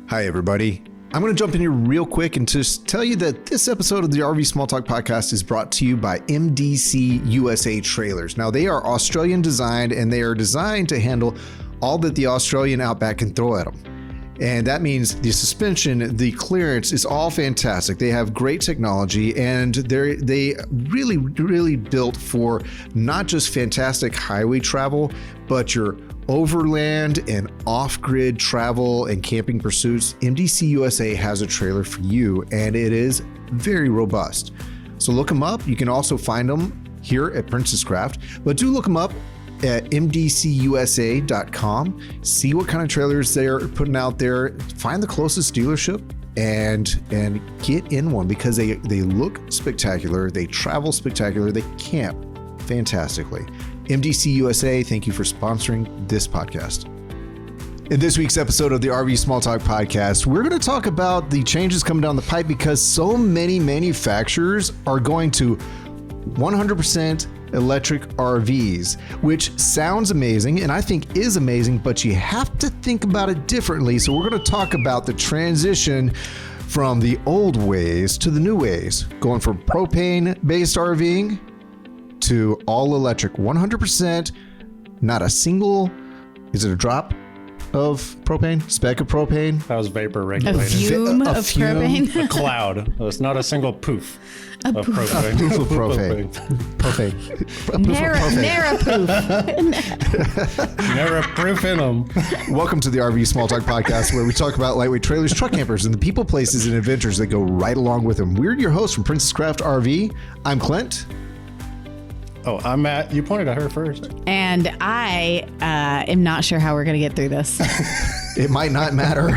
Hi, everybody. I'm going to jump in here real quick and just tell you that this episode of the RV Small Talk podcast is brought to you by MDC USA Trailers. Now, they are Australian designed and they are designed to handle all that the Australian Outback can throw at them. And that means the suspension, the clearance is all fantastic. They have great technology and they really built for not just fantastic highway travel, but your overland and off-grid travel and camping pursuits. MDC USA has a trailer for you and it is very robust. So look them up. You can also find them here at Princess Craft, but do look them up at mdcusa.com. See what kind of trailers they're putting out there. Find the closest dealership and get in one because they look spectacular. They travel spectacular. They camp fantastically. MDC USA, thank you for sponsoring this podcast. In this week's episode of the RV Small Talk podcast, we're going to talk about the changes coming down the pipe because so many manufacturers are going to 100% electric RVs, which sounds amazing and I think is amazing, but you have to think about it differently. So we're going to talk about the transition from the old ways to the new ways, going from propane-based RVing to all electric, 100%, not a single, is it a drop of propane, speck of propane? That was vapor regulated. A fume of propane? A cloud. It's not a single poof of propane. A poof of propane. Propane. A poof of propane. Never Proof in them. Welcome to the RV Small Talk podcast, where we talk about lightweight trailers, truck campers, and the people, places, and adventures that go right along with them. We're your hosts from Princess Craft RV. I'm Clint. Oh, I'm Matt. You pointed at her first. And I am not sure how we're going to get through this. It might not matter.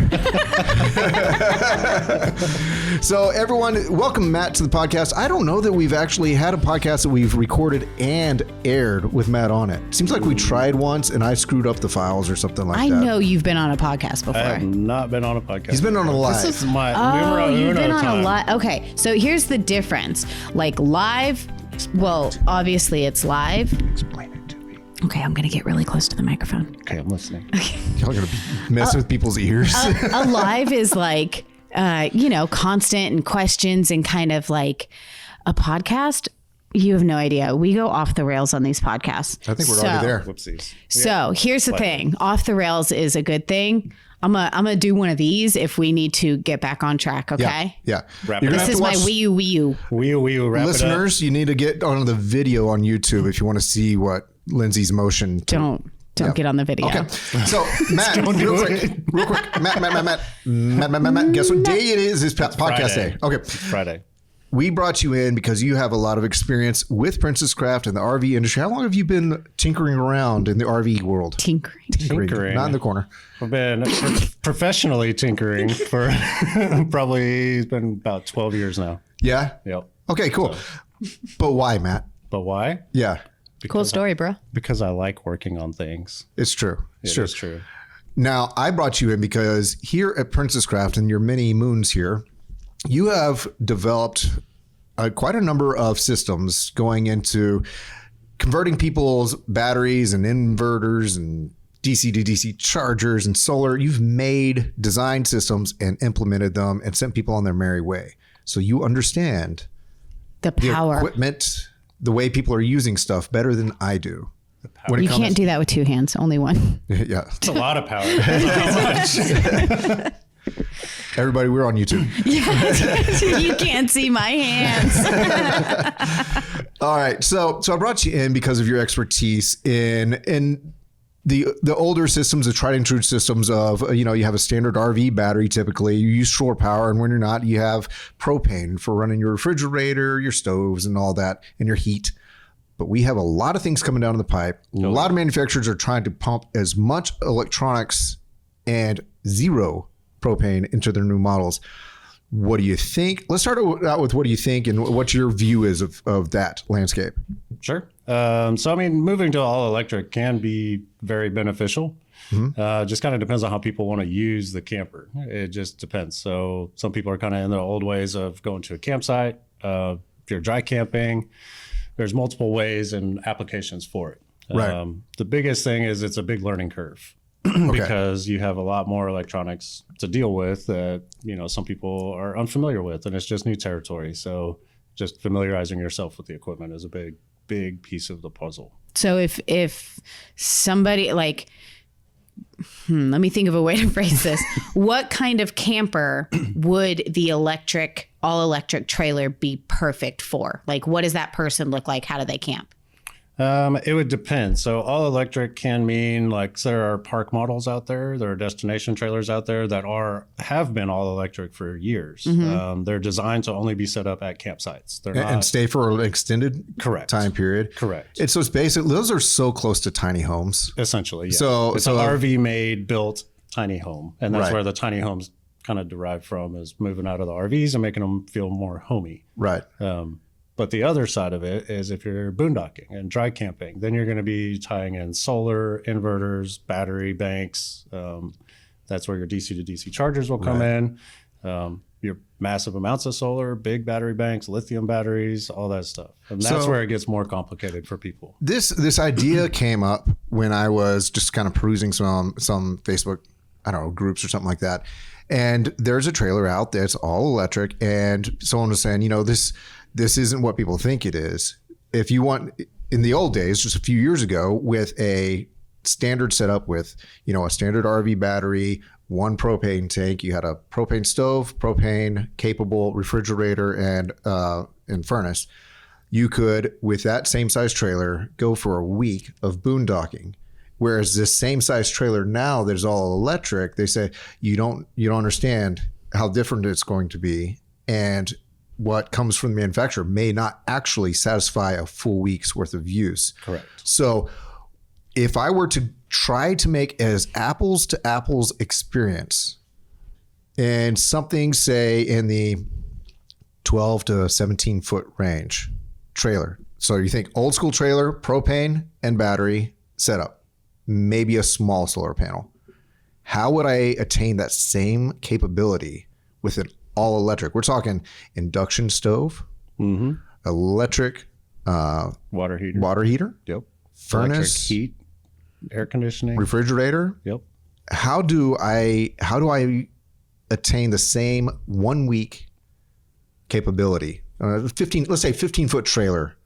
So everyone, welcome Matt to the podcast. I don't know that we've actually had a podcast that we've recorded and aired with Matt on it. Seems like we tried once and I screwed up the files or something like that. I know you've been on a podcast before. I have not been on a podcast. He's been on a live. This is my. You've been on a live. Okay, so here's the difference. Like live, well, obviously it's live. Explain it to me. Okay, I'm going to get really close to the microphone. Okay, I'm listening. Y'all are going to be messing with people's ears. A live is like, constant and questions and kind of like a podcast. You have no idea. We go off the rails on these podcasts. I think we're already there. Whoopsies. So here's the thing. Off the rails is a good thing. I'm gonna do one of these if we need to get back on track. Okay. Yeah. Wrap it This is my Wii U. Wii U. Wrap Listeners, you need to get on the video on YouTube if you want to see what Lindsay's motion. Don't get on the video. Okay. So Matt, real quick, Matt, guess what day it is? It's podcast day. Okay. It's Friday. We brought you in because you have a lot of experience with Princess Craft and the RV industry. How long have you been tinkering around in the RV world? Tinkering. Not in the corner. I've been professionally tinkering for probably it's been about 12 years now. Yeah? Yep. Okay, cool. But why, Matt? But why? Yeah, Cool story, bro. Because I like working on things. it's true. It's It's true. Now, I brought you in because here at Princess Craft and your many moons here, you have developed quite a number of systems going into converting people's batteries and inverters and DC to DC chargers and solar. You've made design systems and implemented them and sent people on their merry way. So you understand The the power. equipment, the way people are using stuff better than I do. When it You comes- can't do that with two hands, only one. Yeah. It's a lot of power. How much? Everybody, we're on YouTube. You can't see my hands. All right. So I brought you in because of your expertise in the older systems, the tried and true systems of, you have a standard RV battery. Typically you use shore power. And when you're not, you have propane for running your refrigerator, your stoves and all that and your heat. But we have a lot of things coming down the pipe. A lot of manufacturers are trying to pump as much electronics and zero propane into their new models. What do you think? Let's start out with what do you think and what your view is of that landscape? Sure. So, I mean, moving to all electric can be very beneficial. Just kind of depends on how people want to use the camper. It just depends. So some people are kind of in the old ways of going to a campsite. If you're dry camping, there's multiple ways and applications for it. Right. The biggest thing is it's a big learning curve. because you have a lot more electronics to deal with that, some people are unfamiliar with, and it's just new territory. So just familiarizing yourself with the equipment is a big piece of the puzzle. So if somebody like, let me think of a way to phrase this. What kind of camper would the all electric trailer be perfect for? Like, what does that person look like? How do they camp? It would depend. So all electric can mean like there are park models out there. There are destination trailers out there that have been all electric for years. They're designed to only be set up at campsites. They're not, and stay for an extended correct time period. Correct. So it's basically, those are so close to tiny homes. Essentially, yeah. So it's an RV made, built tiny home. And that's Right. where the tiny homes kind of derive from, is moving out of the RVs and making them feel more homey. Right. But the other side of it is if you're boondocking and dry camping, then you're going to be tying in solar, inverters, battery banks. That's where your DC to DC chargers will come in. Your massive amounts of solar, big battery banks, lithium batteries, all that stuff. And that's where it gets more complicated for people. This idea came up when I was just kind of perusing some Facebook, I don't know, groups or something like that. And there's a trailer out that's all electric, and someone was saying, this isn't what people think it is. If you want, in the old days, just a few years ago, with a standard setup with, a standard RV battery, one propane tank, you had a propane stove, propane capable refrigerator, and furnace. You could, with that same size trailer, go for a week of boondocking. Whereas this same size trailer now, there's all electric. They say you don't understand how different it's going to be, and what comes from the manufacturer may not actually satisfy a full week's worth of use. Correct. So if I were to try to make as apples to apples experience, and something, say, in the 12 to 17 foot range trailer. So you think old school trailer, propane and battery setup, maybe a small solar panel. How would I attain that same capability with an all electric? We're talking induction stove, electric Water heater. Yep. Furnace, Electric heat, air conditioning. refrigerator. Yep. How do I attain the same 1 week capability? 15 foot trailer,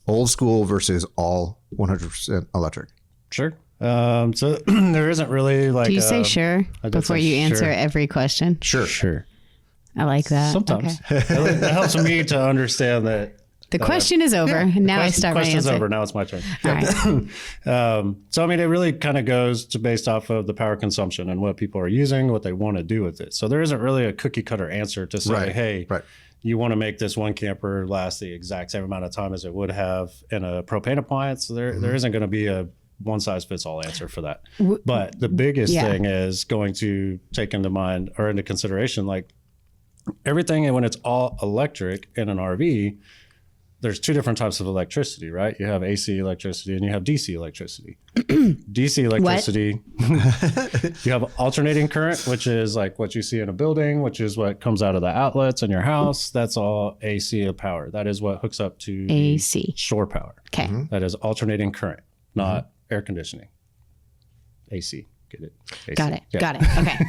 old school versus all 100% electric. Sure. So there isn't really like. Do you say sure I did before say you answer sure. every question? Sure. I like that. Sometimes Okay. that helps me to understand that. The question is over. Now I start my Question's answer. over. Now it's my turn. All right. So, I mean, it really kind of goes to based off of the power consumption and what people are using, what they want to do with it. So there isn't really a cookie cutter answer to say, hey, you want to make this one camper last the exact same amount of time as it would have in a propane appliance. So there isn't going to be a one size fits all answer for that. But the biggest thing is going to take into mind or into consideration, like everything, and when it's all electric in an RV, there's two different types of electricity, right? You have AC electricity and you have DC electricity. DC electricity, you have alternating current, which is like what you see in a building, which is what comes out of the outlets in your house. That's all AC power. That is what hooks up to AC. shore power. Okay. That is alternating current, not air conditioning. AC, get it? AC. Got it. Yeah. Got it. Okay.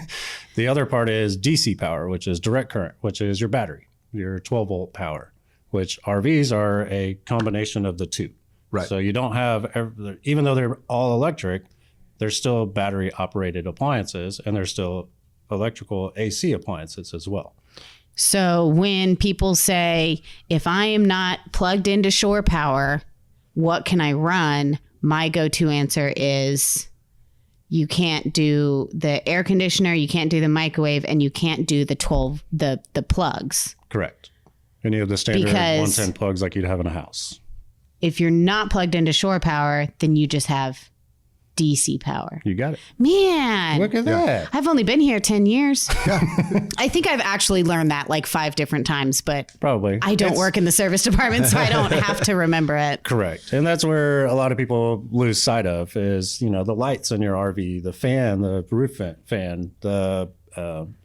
The other part is DC power, which is direct current, which is your battery, your 12 volt power, which RVs are a combination of the two. Right. So you don't have, even though they're all electric, there's still battery operated appliances and there's still electrical AC appliances as well. So when people say, if I am not plugged into shore power, what can I run? My go-to answer is you can't do the air conditioner, you can't do the microwave, and you can't do the the plugs. Correct. Any of the standard Because 110 plugs like you'd have in a house. If you're not plugged into shore power, then you just have DC power. You got it. Man, Look at that. I've only been here 10 years. I think I've actually learned that like 5 different times, but Probably. I don't work in the service department, so I don't have to remember it. Correct. And that's where a lot of people lose sight of is, the lights in your RV, the fan, the roof fan, the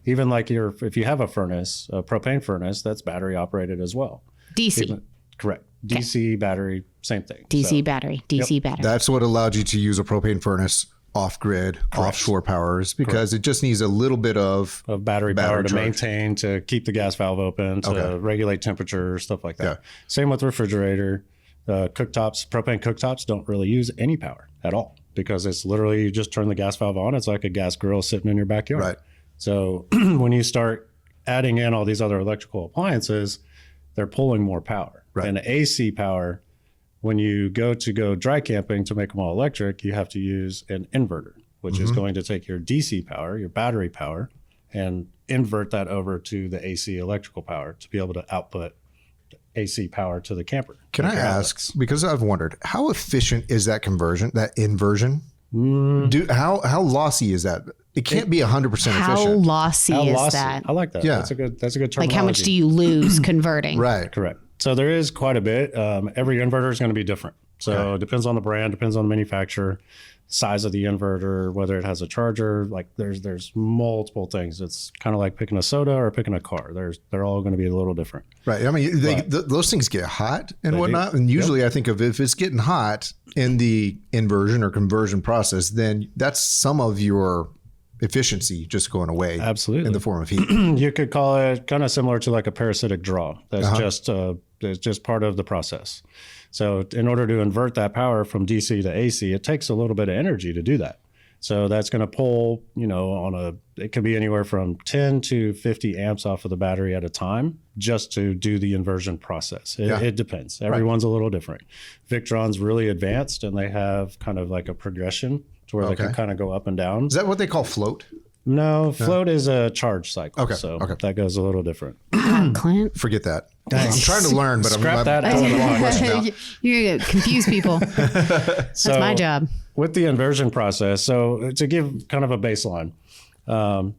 even like if you have a furnace, a propane furnace, that's battery operated as well. DC. Correct. DC battery, same thing. DC So, battery. DC battery. That's what allowed you to use a propane furnace off-grid, offshore powers because it just needs a little bit of battery power to charge. maintain, to keep the gas valve open, to regulate temperature, stuff like that. Yeah. Same with refrigerator. Cooktops, propane cooktops don't really use any power at all because it's literally you just turn the gas valve on. It's like a gas grill sitting in your backyard. Right. So when you start adding in all these other electrical appliances, they're pulling more power. Right. And AC power, when you go dry camping to make them all electric, you have to use an inverter, which is going to take your DC power, your battery power, and invert that over to the AC electrical power to be able to output AC power to the camper. Can I ask, because I've wondered, how efficient is that conversion, that inversion? How lossy is that? It can't be 100% efficient. How lossy How is lossy. that? I like that. Yeah. That's a good terminology. Like how much do you lose converting? Right. Correct. So there is quite a bit. Every inverter is going to be different. So it depends on the brand, depends on the manufacturer, size of the inverter, whether it has a charger. Like there's multiple things. It's kind of like picking a soda or picking a car. They're all going to be a little different. Right. I mean, those things get hot and whatnot. And usually I think of if it's getting hot in the inversion or conversion process, then that's some of your efficiency just going away. Absolutely. In the form of heat. You could call it kind of similar to like a parasitic draw. That's just part of the process. So in order to invert that power from DC to AC, it takes a little bit of energy to do that. So that's going to pull, it could be anywhere from 10 to 50 amps off of the battery at a time just to do the inversion process. It depends. Everyone's a little different. Victron's really advanced and they have kind of like a progression to where they can kind of go up and down. Is that what they call float? No, float is a charge cycle. Okay. So that goes a little different. Clint. Forget that. I'm trying to learn, but Scrap I'm that out. throwing the wrong question out. You're going to confuse people. That's my job. With the inversion process, so to give kind of a baseline,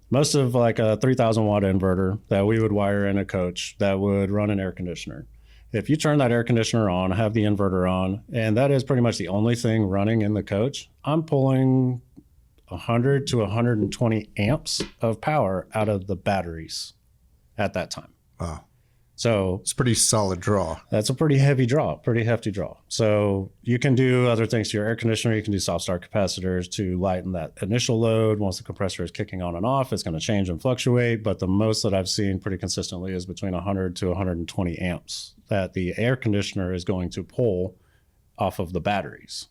most of like a 3,000 watt inverter that we would wire in a coach that would run an air conditioner. If you turn that air conditioner on, have the inverter on, and that is pretty much the only thing running in the coach, I'm pulling 100 to 120 amps of power out of the batteries at that time. Wow. So It's a pretty solid draw. that's a pretty heavy draw, pretty hefty draw. So you can do other things to your air conditioner. You can do soft start capacitors to lighten that initial load. Once the compressor is kicking on and off, it's going to change and fluctuate. But the most that I've seen pretty consistently is between 100 to 120 amps that the air conditioner is going to pull off of the batteries.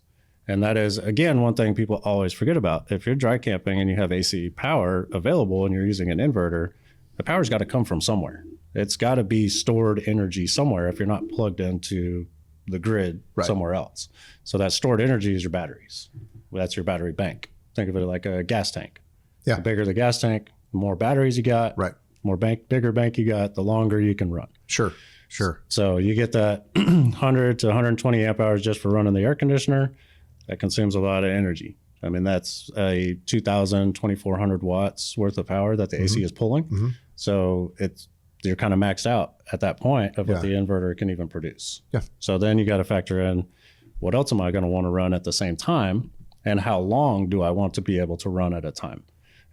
And that is, again, one thing people always forget about. If you're dry camping and you have AC power available and you're using an inverter, the power's got to come from somewhere. It's got to be stored energy somewhere if you're not plugged into the grid somewhere else. So that stored energy is your batteries. That's your battery bank. Think of it like a gas tank. Yeah. The bigger the gas tank, the more batteries you got, bigger bank you got, the longer you can run. Sure. So you get that 100 to 120 amp hours just for running the air conditioner. That consumes a lot of energy. I mean, that's a 2,000, 2,400 watts worth of power that the AC is pulling. So you're kind of maxed out at that point of what the inverter can even produce. Yeah. So then you got to factor in what else am I going to want to run at the same time and how long do I want to be able to run at a time?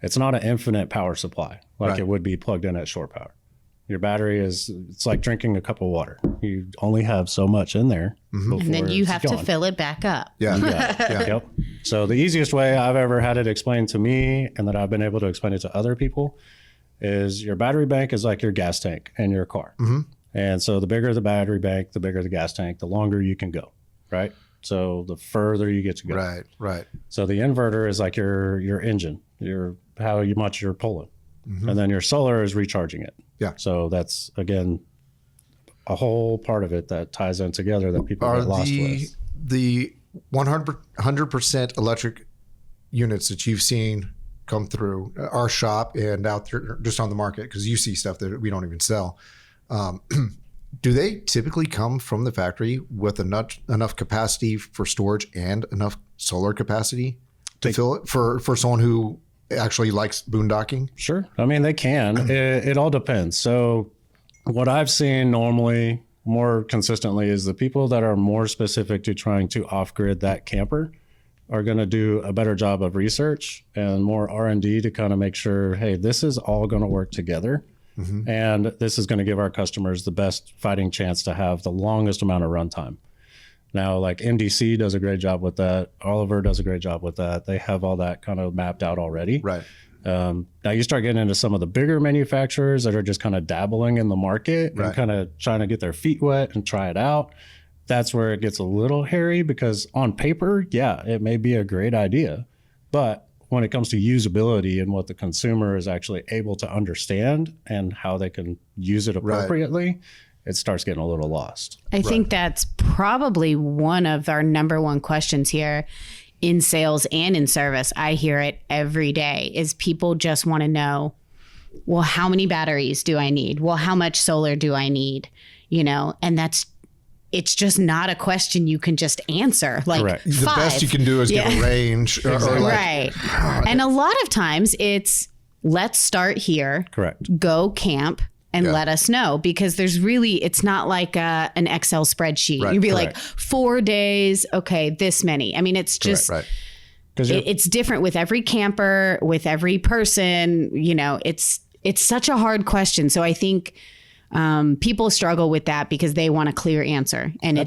It's not an infinite power supply like it would be plugged in at shore power. Your battery it's like drinking a cup of water. You only have so much in there. And then you have to fill it back up. Yeah. Yep. So the easiest way I've ever had it explained to me and that I've been able to explain it to other people is your battery bank is like your gas tank in your car. And so the bigger the battery bank, the bigger the gas tank, the longer you can go, right? So the further you get to go. Right. So the inverter is like your engine, how much you're pulling. And then your solar is recharging it. Yeah. So that's, again, a whole part of it that ties in together that people get lost with. The 100% electric units that you've seen come through our shop and out there just on the market, because you see stuff that we don't even sell, do they typically come from the factory with enough capacity for storage and enough solar capacity to fill it for someone who actually likes boondocking? Sure. I mean, they can. It all depends. So what I've seen normally more consistently is the people that are more specific to trying to off-grid that camper are going to do a better job of research and more R&D to kind of make sure, hey, this is all going to work together. And this is going to give our customers the best fighting chance to have the longest amount of runtime. Now, like NDC does a great job with that. Oliver does a great job with that. They have all that kind of mapped out already. Right. Now you start getting into some of the bigger manufacturers that are just kind of dabbling in the market and kind of trying to get their feet wet and try it out. That's where it gets a little hairy, because on paper, yeah, it may be a great idea, but when it comes to usability and what the consumer is actually able to understand and how they can use it appropriately, it starts getting a little lost. I think that's probably one of our number one questions here in sales and in service. I hear it every day, is people just want to know, well, how many batteries do I need? Well, how much solar do I need? You know, and it's just not a question you can just answer. Like Correct. The best you can do is get a range. Or like, right. And a lot of times it's, let's start here. Correct. Go camp and let us know, because there's really, it's not like an Excel spreadsheet. Right. You'd be Correct. like 4 days. Okay. This many. I mean, it's just, it's different with every camper, with every person, you know, it's such a hard question. So I think people struggle with that because they want a clear answer, and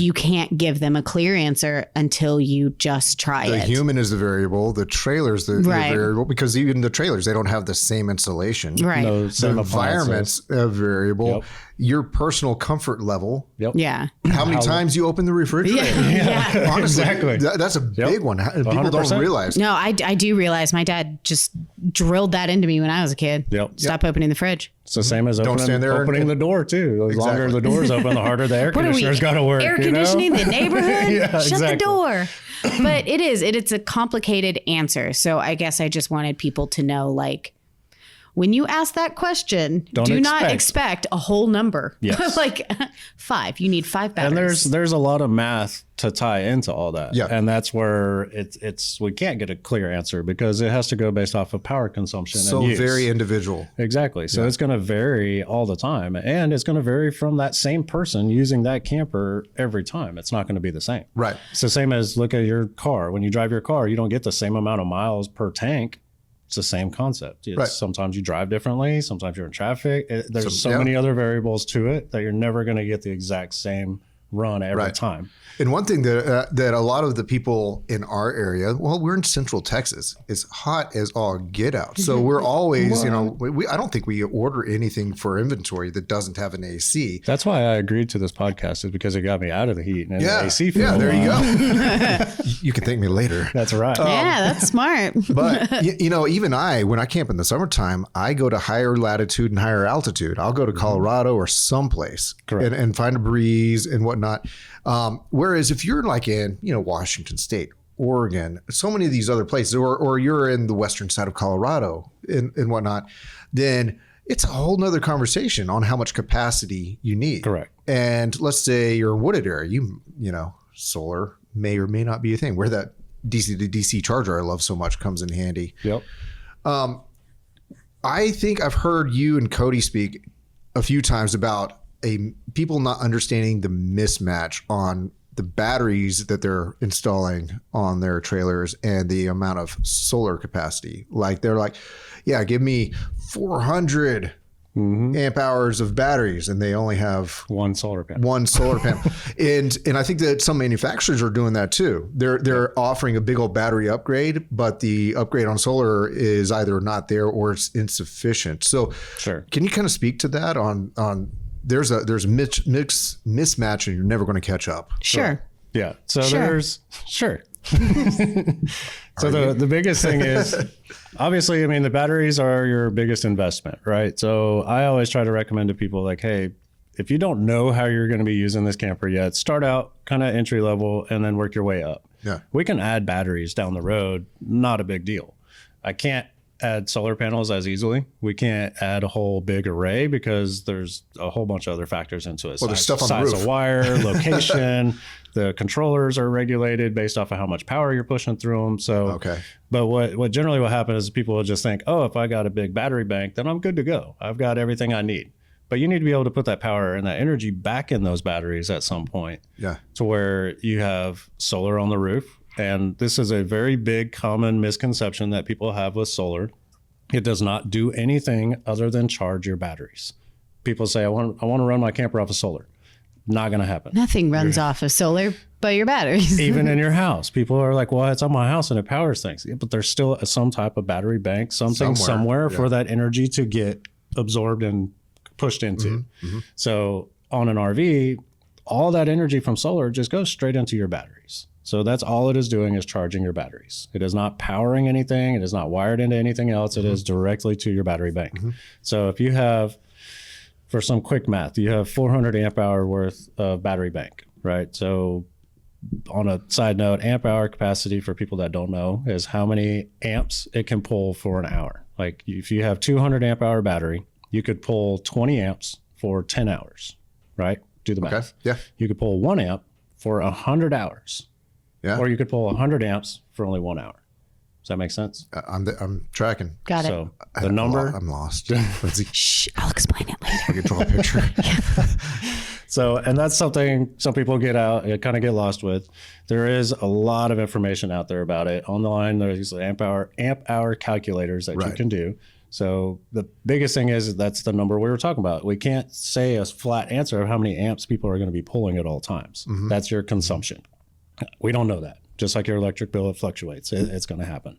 you can't give them a clear answer until you just try it. The human is the variable. The trailer's the variable, because even the trailers, they don't have the same insulation. Right. No, The environment's a variable. Yep. Your personal comfort level. Yep. Yeah. How many times you open the refrigerator? Yeah. Honestly, Exactly. That's a big one. People 100%. don't realize. No, I do realize my dad just drilled that into me when I was a kid. Yep. Stop opening the fridge. It's the same as stand there opening the door too. The longer the door's open, the harder the air conditioner's got to work. Air conditioning the neighborhood? Shut the door. But it's a complicated answer. So I guess I just wanted people to know, like, when you ask that question, do not expect a whole number. Yes. Like 5. You need 5 batteries. And there's a lot of math to tie into all that. Yeah. And that's where it's we can't get a clear answer, because it has to go based off of power consumption So and use. very individual. Exactly. So it's going to vary all the time, and it's going to vary from that same person using that camper every time. It's not going to be the same. Right. It's the same as, look at your car. When you drive your car, you don't get the same amount of miles per tank. It's the same concept. Sometimes you drive differently. Sometimes you're in traffic. There's so many other variables to it that you're never going to get the exact same run every time. And one thing that a lot of the people in our area, well, we're in Central Texas. It's hot as all get out. So we're always, I don't think we order anything for inventory that doesn't have an AC. That's why I agreed to this podcast, is because it got me out of the heat and the AC. There you go. You can thank me later. That's right. Yeah, that's smart. But, even when I camp in the summertime, I go to higher latitude and higher altitude. I'll go to Colorado or someplace and find a breeze and whatnot. Whereas if you're like in, Washington State, Oregon, so many of these other places, or you're in the western side of Colorado and whatnot, then it's a whole nother conversation on how much capacity you need. Correct. And let's say you're in wooded area, solar may or may not be a thing, where that DC to DC charger I love so much comes in handy. Yep. I think I've heard you and Cody speak a few times about people not understanding the mismatch on the batteries that they're installing on their trailers and the amount of solar capacity. Like they're like, yeah, give me 400 amp hours of batteries, and they only have one solar panel. And I think that some manufacturers are doing that too. They're offering a big old battery upgrade, but the upgrade on solar is either not there or it's insufficient. So can you kind of speak to that on there's a mismatch and you're never going to catch up. Sure. Yeah. So there's So the biggest thing is, obviously, I mean, the batteries are your biggest investment, right? So I always try to recommend to people, like, hey, if you don't know how you're going to be using this camper yet, start out kind of entry level and then work your way up. Yeah. We can add batteries down the road. Not a big deal. I can't add solar panels as easily. We can't add a whole big array because there's a whole bunch of other factors into it. Well, there's stuff on the size roof. of wire, location, the controllers are regulated based off of how much power you're pushing through them. So, but what generally will happen is people will just think, oh, if I got a big battery bank, then I'm good to go. I've got everything I need. But you need to be able to put that power and that energy back in those batteries at some point. Yeah. To where you have solar on the roof. And this is a very big common misconception that people have with solar. It does not do anything other than charge your batteries. People say, I want to run my camper off of solar. Not going to happen. Nothing runs off of solar but your batteries. Even in your house, people are like, well, it's on my house and it powers things. Yeah, but there's still some type of battery bank, something somewhere for that energy to get absorbed and pushed into. So on an RV, all that energy from solar just goes straight into your batteries. So that's all it is doing, is charging your batteries. It is not powering anything. It is not wired into anything else. It is directly to your battery bank. So if you have, for some quick math, you have 400 amp hour worth of battery bank, right? So on a side note, amp hour capacity, for people that don't know, is how many amps it can pull for an hour. Like if you have 200 amp hour battery, you could pull 20 amps for 10 hours, right? Do the math. Okay. Yeah. You could pull 1 amp for 100 hours. Yeah. Or you could pull 100 amps for only 1 hour. Does that make sense? I'm tracking. Got it. So the number. I'm lost. Let's see. Shh, I'll explain it later. I can draw a picture. So, and that's something some people kind of get lost with. There is a lot of information out there about it. Online, there's amp hour calculators that you can do. So the biggest thing is that's the number we were talking about. We can't say a flat answer of how many amps people are going to be pulling at all times. That's your consumption. We don't know that. Just like your electric bill, it fluctuates. It's going to happen.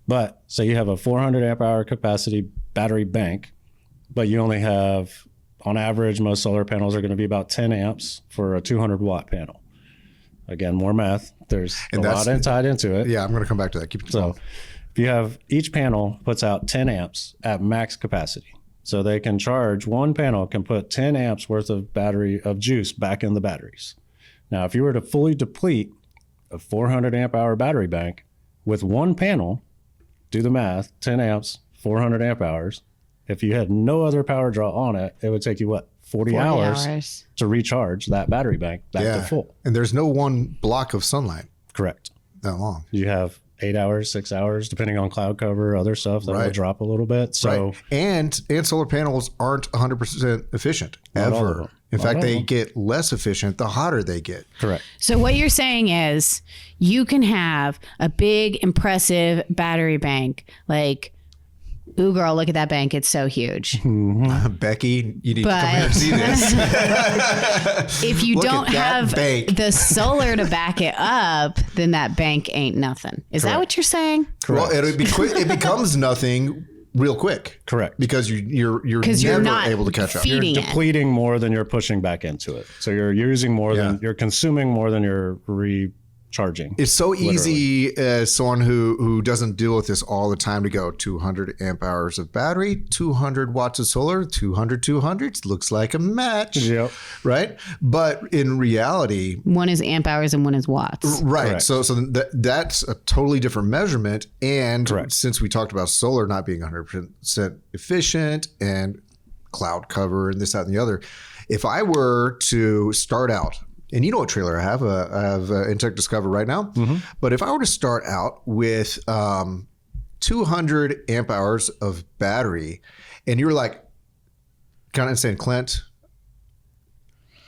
But say you have a 400 amp hour capacity battery bank, but you only have, on average, most solar panels are going to be about 10 amps for a 200 watt panel. Again, more math. There's a lot tied into it. Yeah, I'm going to come back to that. Keep it so if you have, each panel puts out 10 amps at max capacity. So they can charge, one panel can put 10 amps worth of battery of juice back in the batteries. Now, if you were to fully deplete a 400 amp hour battery bank with one panel, do the math, 10 amps, 400 amp hours. If you had no other power draw on it, it would take you, 40 hours to recharge that battery bank back to full. And there's no one block of sunlight. Correct. That long. You have 8 hours, 6 hours, depending on cloud cover, other stuff that will drop a little bit. So, and solar panels aren't 100% efficient ever. In fact, they get less efficient the hotter they get. Correct. So what you're saying is you can have a big, impressive battery bank. Like, ooh, girl, look at that bank. It's so huge. Becky, you need to come here and see this. If you don't have the solar to back it up, then that bank ain't nothing. Is that what you're saying? Correct. Well, it becomes nothing real quick. Correct. Because you're never not able to catch up. You're depleting more than you're pushing back into it. So you're using more than you're consuming more than you're recharging. It's so easy as someone who doesn't deal with this all the time to go 200 amp hours of battery, 200 watts of solar, 200 looks like a match. Yep. Right? But in reality, one is amp hours and one is watts. Right. Correct. So that's a totally different measurement. And Correct. Since we talked about solar not being 100% efficient and cloud cover and this, that, and the other, if I were to start out, and you know what trailer I have Intech Discover right now, but if I were to start out with 200 amp hours of battery, and you're like kind of saying, Clint,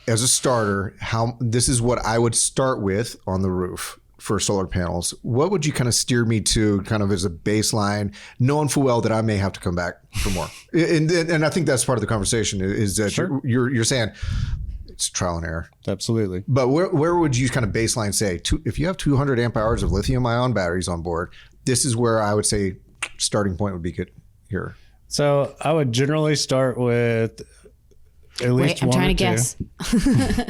as a starter, this is what I would start with on the roof for solar panels. What would you kind of steer me to kind of as a baseline, knowing full well that I may have to come back for more? And I think that's part of the conversation is that you're saying it's trial and error. Absolutely. But where would you kind of baseline say, if you have 200 amp hours of lithium ion batteries on board, this is where I would say starting point would be good here. So I would generally start with at least I'm one trying or to guess. two.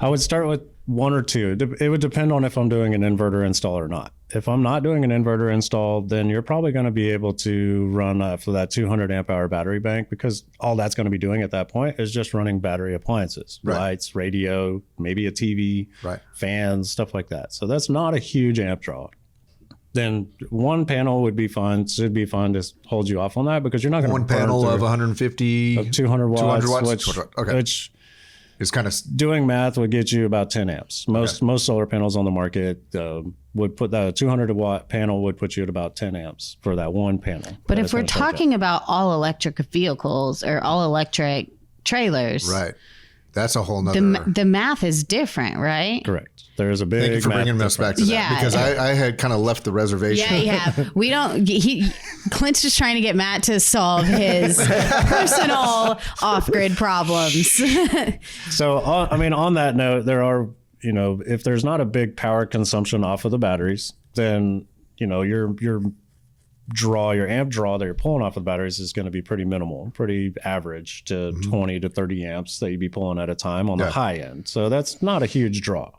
I would start with one or two. It would depend on if I'm doing an inverter install or not. If I'm not doing an inverter install, then you're probably going to be able to run for that 200 amp hour battery bank, because all that's going to be doing at that point is just running battery appliances, lights, radio, maybe a TV, fans, stuff like that. So that's not a huge amp draw. Then one panel would be fine. Should be fun to hold you off on that, because you're not going to one panel of 150, of 200 watts, which is kind of doing math would get you about 10 amps. Most solar panels on the market would put that 200 watt panel would put you at about 10 amps for that one panel. But if we're talking about all electric vehicles or all electric trailers, That's a whole nother. The math is different, right? Correct. There's a big. Thank you for bringing us back to that, Yeah. because I had kind of left the reservation. Yeah. We don't. Clint's just trying to get Matt to solve his personal off-grid problems. So, on that note, there are, if there's not a big power consumption off of the batteries, then, your amp draw that you're pulling off of the batteries is going to be pretty minimal, pretty average to 20 to 30 amps that you'd be pulling at a time on the high end. So that's not a huge draw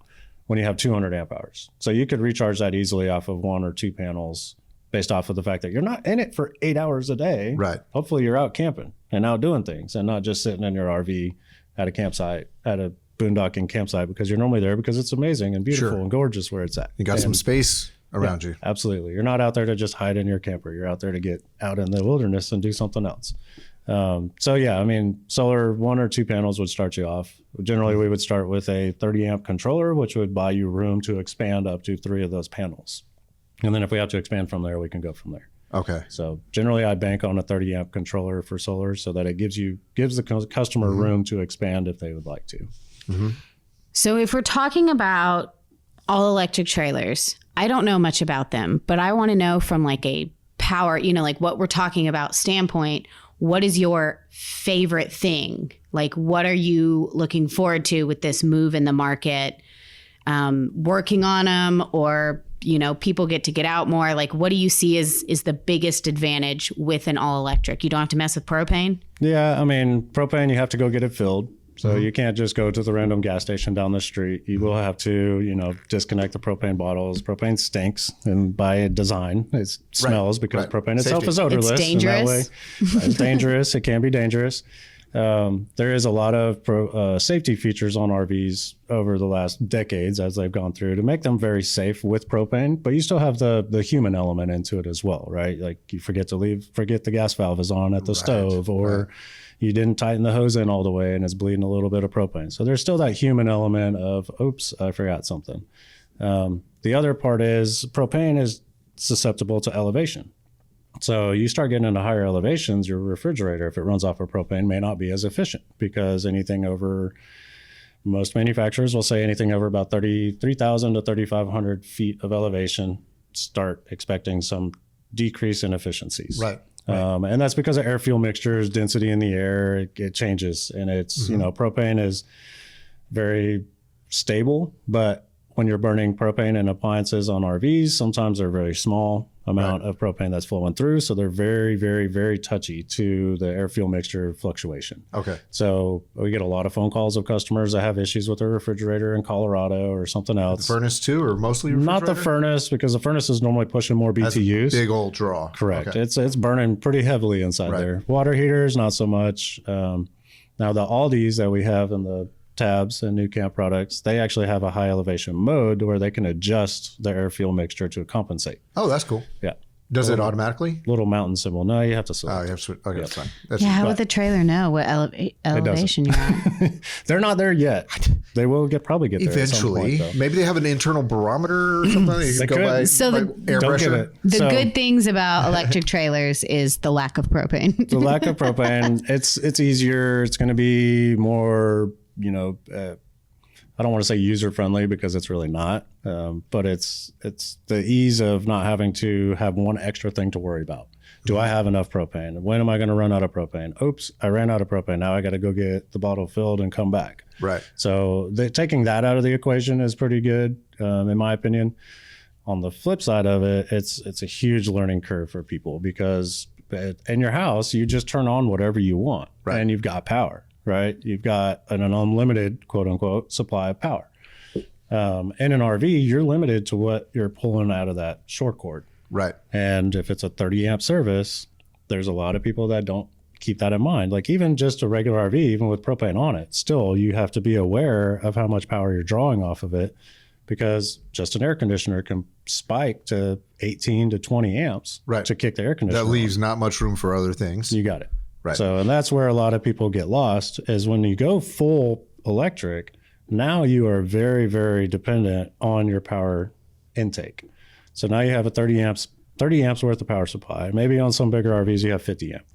when you have 200 amp hours. So you could recharge that easily off of 1 or 2 panels based off of the fact that you're not in it for 8 hours a day. Right. Hopefully you're out camping and out doing things and not just sitting in your RV at a campsite, at a boondocking campsite, because you're normally there because it's amazing and beautiful and gorgeous where it's at. You got some space around you. Absolutely. You're not out there to just hide in your camper. You're out there to get out in the wilderness and do something else. Solar 1 or 2 panels would start you off. Generally, we would start with a 30 amp controller, which would buy you room to expand up to 3 of those panels. And then if we have to expand from there, we can go from there. Okay. So generally, I bank on a 30 amp controller for solar so that it gives the customer room to expand if they would like to. So if we're talking about all electric trailers, I don't know much about them, but I want to know from like a power, like what we're talking about standpoint, what is your favorite thing? Like, what are you looking forward to with this move in the market? Working on them, or, people get out more. Like, what do you see is the biggest advantage with an all electric? You don't have to mess with propane? Yeah. Propane, you have to go get it filled. So you can't just go to the random gas station down the street. You will have to, disconnect the propane bottles. Propane stinks, and by design, it smells because propane itself is odorless. It's dangerous. And that way, it's dangerous. It can be dangerous. There is a lot of safety features on RVs over the last decades as they've gone through to make them very safe with propane, but you still have the human element into it as well, right? Like you forget the gas valve is on at the stove, or you didn't tighten the hose in all the way and it's bleeding a little bit of propane. So there's still that human element of, oops, I forgot something. The other part is propane is susceptible to elevation. So you start getting into higher elevations, your refrigerator, if it runs off of propane, may not be as efficient, because most manufacturers will say anything over about 3,000 to 3,500 feet of elevation, start expecting some decrease in efficiencies. Right. And that's because of air fuel mixtures, density in the air, it changes. And it's, propane is very stable, but when you're burning propane in appliances on RVs, sometimes they're very small amount of propane that's flowing through. So they're very, very, very touchy to the air fuel mixture fluctuation. Okay. So we get a lot of phone calls of customers that have issues with their refrigerator in Colorado or something else. The furnace too, or mostly refrigerator? Not the furnace, because the furnace is normally pushing more BTUs. Big old draw. Correct. Okay. It's burning pretty heavily inside there. Water heaters, not so much. Now the Aldis that we have in the tabs and new camp products, they actually have a high elevation mode where they can adjust the air fuel mixture to compensate. Oh, that's cool. Yeah. Does it automatically? Little mountain symbol. No, you have to select. Oh, you have to. Okay, that's fine. How would the trailer know what elevation you're at? They're not there yet. They will probably get there eventually. At some point, maybe they have an internal barometer or something. You They can go could. by, So by the- air Don't pressure. get it. The good things about electric trailers is the lack of propane. The lack of propane. It's easier. It's going to be more. I don't want to say user friendly, because it's really not. But it's the ease of not having to have one extra thing to worry about. Do I have enough propane? When am I going to run out of propane? Oops, I ran out of propane. Now I got to go get the bottle filled and come back. Right. So taking that out of the equation is pretty good, in my opinion. On the flip side of it, it's a huge learning curve for people, because in your house, you just turn on whatever you want, and you've got power, right? You've got an unlimited, quote unquote, supply of power. In an RV, you're limited to what you're pulling out of that short cord. Right. And if it's a 30 amp service, there's a lot of people that don't keep that in mind. Like even just a regular RV, even with propane on it, still you have to be aware of how much power you're drawing off of it, because just an air conditioner can spike to 18 to 20 amps to kick the air conditioner. That leaves not much room for other things. You got it. Right. So, and that's where a lot of people get lost, is when you go full electric, now you are very, very dependent on your power intake. So now you have a 30 amps worth of power supply. Maybe on some bigger RVs, you have 50 amp.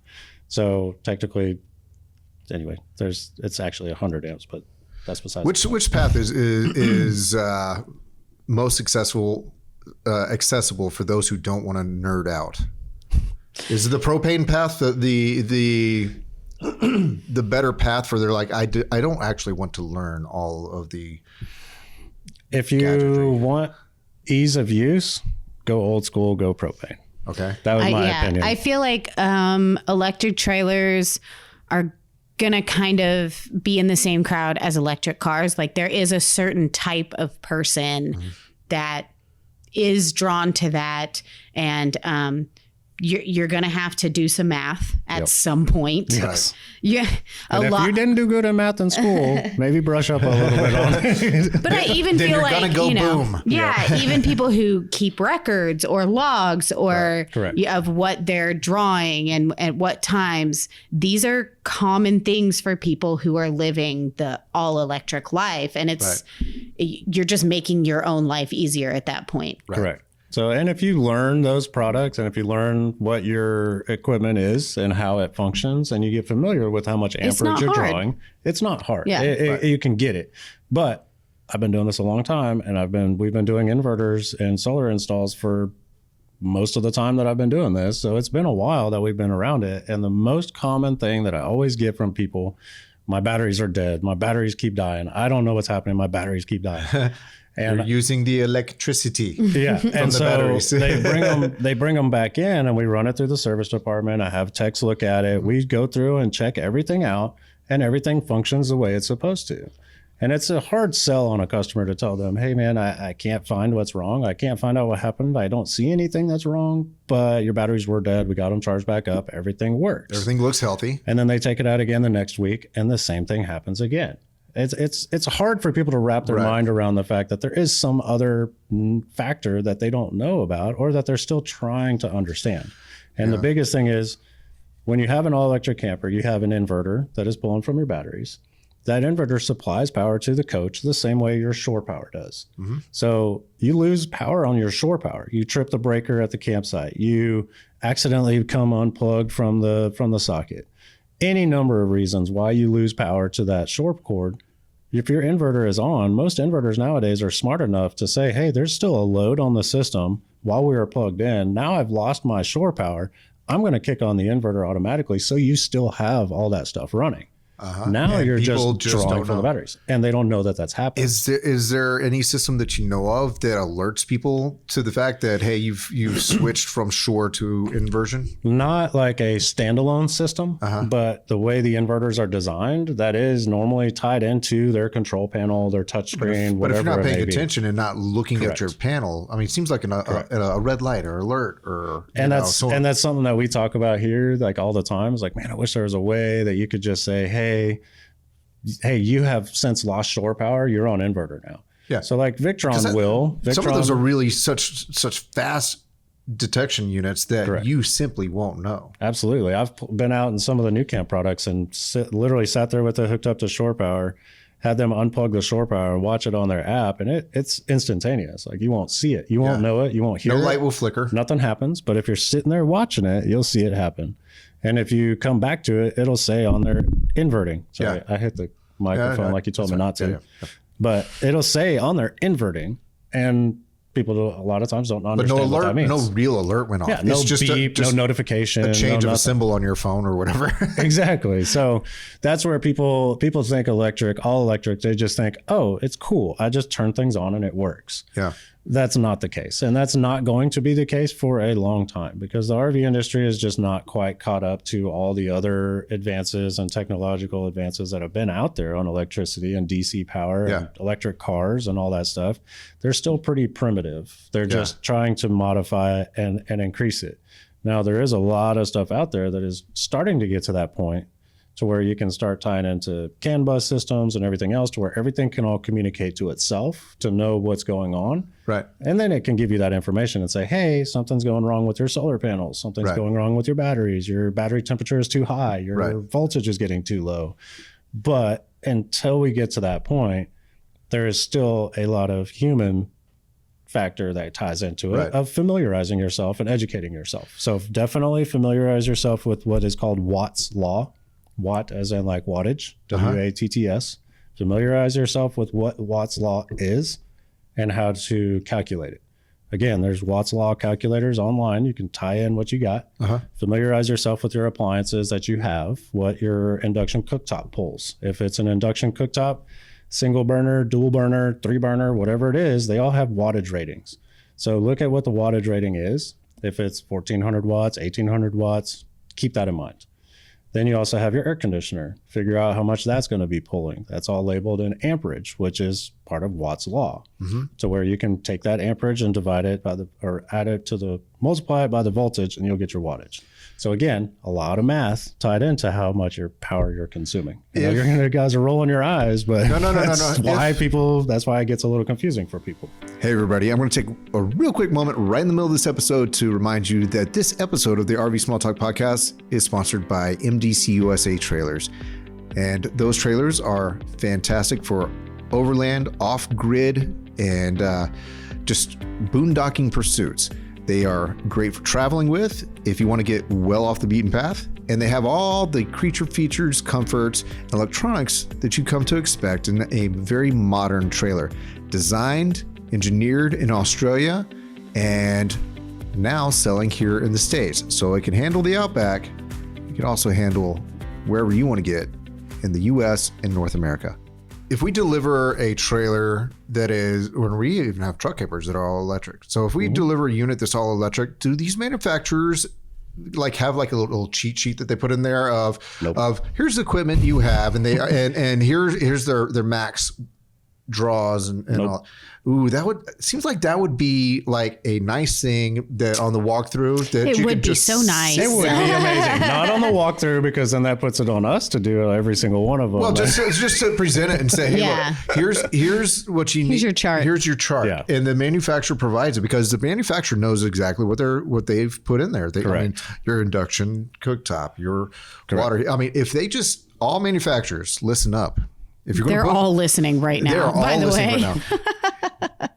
So technically anyway, it's actually 100 amps, but that's besides. Which path is most accessible for those who don't want to nerd out? Is it the propane path the better path for they're like I don't actually want to learn all of the. If you want ease of use, go old school, go propane. Okay, that was my opinion. I feel like electric trailers are gonna kind of be in the same crowd as electric cars. Like there is a certain type of person that is drawn to that, and you're going to have to do some math at some point. Yes. Yeah. If you didn't do good in math in school, maybe brush up a little bit on it. But I even feel like, boom. Even people who keep records or logs or of what they're drawing and at what times, these are common things for people who are living the all electric life. And you're just making your own life easier at that point. Right. Correct. So, and if you learn those products and if you learn what your equipment is and how it functions and you get familiar with how much amperage you're drawing, it's not hard. Yeah. You can get it. But I've been doing this a long time and we've been doing inverters and solar installs for most of the time that I've been doing this. So it's been a while that we've been around it. And the most common thing that I always get from people, my batteries are dead. My batteries keep dying. I don't know what's happening. My batteries keep dying. And you're using the electricity. Yeah, and the so batteries. they bring them back in, and we run it through the service department. I have techs look at it. We go through and check everything out, and everything functions the way it's supposed to. And it's a hard sell on a customer to tell them, "Hey, man, I can't find what's wrong. I can't find out what happened. I don't see anything that's wrong. But your batteries were dead. We got them charged back up. Everything works. Everything looks healthy." And then they take it out again the next week, and the same thing happens again. It's hard for people to wrap their mind around the fact that there is some other factor that they don't know about or that they're still trying to understand. And the biggest thing is when you have an all-electric camper, you have an inverter that is pulling from your batteries. That inverter supplies power to the coach the same way your shore power does. Mm-hmm. So you lose power on your shore power. You trip the breaker at the campsite. You accidentally come unplugged from the socket. Any number of reasons why you lose power to that shore cord. If your inverter is on, most inverters nowadays are smart enough to say, hey, there's still a load on the system while we are plugged in. Now I've lost my shore power. I'm going to kick on the inverter automatically so you still have all that stuff running. Now you're just drawing from the batteries, and they don't know that that's happening. Is there any system that you know of that alerts people to the fact that, hey, you've switched from shore to inversion? Not like a standalone system, but the way the inverters are designed, that is normally tied into their control panel, their touchscreen, whatever. But if you're not paying attention and not looking at your panel, I mean, it seems like a red light or alert or that's something that we talk about here like all the time. It's like, man, I wish there was a way that you could just say, hey, you have since lost shore power. You're on inverter now. Yeah. So like Victron some of those are really such fast detection units that you simply won't know. Absolutely. I've been out in some of the new camp products and literally sat there with it hooked up to shore power, had them unplug the shore power and watch it on their app, and it's instantaneous. Like you won't see it. You won't know it. You won't hear it. No light will flicker. Nothing happens. But if you're sitting there watching it, you'll see it happen. And if you come back to it, it'll say on there inverting. Sorry, I hit the microphone like you told me not to. Yeah. But it'll say on there inverting, and people a lot of times don't understand what that means. No real alert went off. Yeah, no beep, no notification. A change of a symbol on your phone or whatever. Exactly. So that's where people think all electric, they just think, oh, it's cool. I just turn things on and it works. Yeah. That's not the case. And that's not going to be the case for a long time because the RV industry is just not quite caught up to all the other advances and technological advances that have been out there on electricity and DC power and electric cars and all that stuff. They're still pretty primitive. They're just trying to modify and increase it. Now, there is a lot of stuff out there that is starting to get to that point to where you can start tying into CAN bus systems and everything else to where everything can all communicate to itself to know what's going on. Right. And then it can give you that information and say, hey, something's going wrong with your solar panels. Something's going wrong with your batteries. Your battery temperature is too high. Your voltage is getting too low. But until we get to that point, there is still a lot of human factor that ties into it of familiarizing yourself and educating yourself. So definitely familiarize yourself with what is called Watt's Law. watt as in like wattage, W-A-T-T-S. Familiarize yourself with what Watt's law is and how to calculate it. Again, there's Watt's law calculators online. You can tie in what you got. Familiarize yourself with your appliances that you have, what your induction cooktop pulls. If it's an induction cooktop, single burner, dual burner, 3-burner, whatever it is, they all have wattage ratings. So look at what the wattage rating is. If it's 1400 watts, 1800 watts, keep that in mind. Then you also have your air conditioner. Figure out how much that's going to be pulling. That's all labeled in amperage, which is part of Watt's law. So where you can take that amperage and divide it by multiply it by the voltage, and you'll get your wattage. So again, a lot of math tied into how much your power you're consuming. You guys are rolling your eyes, but No. that's why it gets a little confusing for people. Hey, everybody. I'm going to take a real quick moment right in the middle of this episode to remind you that this episode of the RV Small Talk podcast is sponsored by MDC USA Trailers. And those trailers are fantastic for overland, off-grid, and just boondocking pursuits. They are great for traveling with if you want to get well off the beaten path. And they have all the creature features, comforts, and electronics that you come to expect in a very modern trailer. Designed, engineered in Australia, and now selling here in the States. So it can handle the Outback. It can also handle wherever you want to get in the US and North America. If we deliver a trailer that is, when we even have truck campers that are all electric. So if we deliver a unit that's all electric, do these manufacturers have a little cheat sheet that they put in there of here's the equipment you have, and they and here's their max draws and all. Ooh, seems like that would be like a nice thing that on the walkthrough that It you would could be just so nice. It would be amazing. Not on the walkthrough, because then that puts it on us to do every single one of them. Well, just to present it and say, hey, Yeah. look, here's what you need. Here's your chart. Here's your chart. Yeah. And the manufacturer provides it because the manufacturer knows exactly what they've put in there. Your induction cooktop, your water. I mean, if they just all manufacturers listen up. If you're They're all listening right now, they're all by the listening way. right now.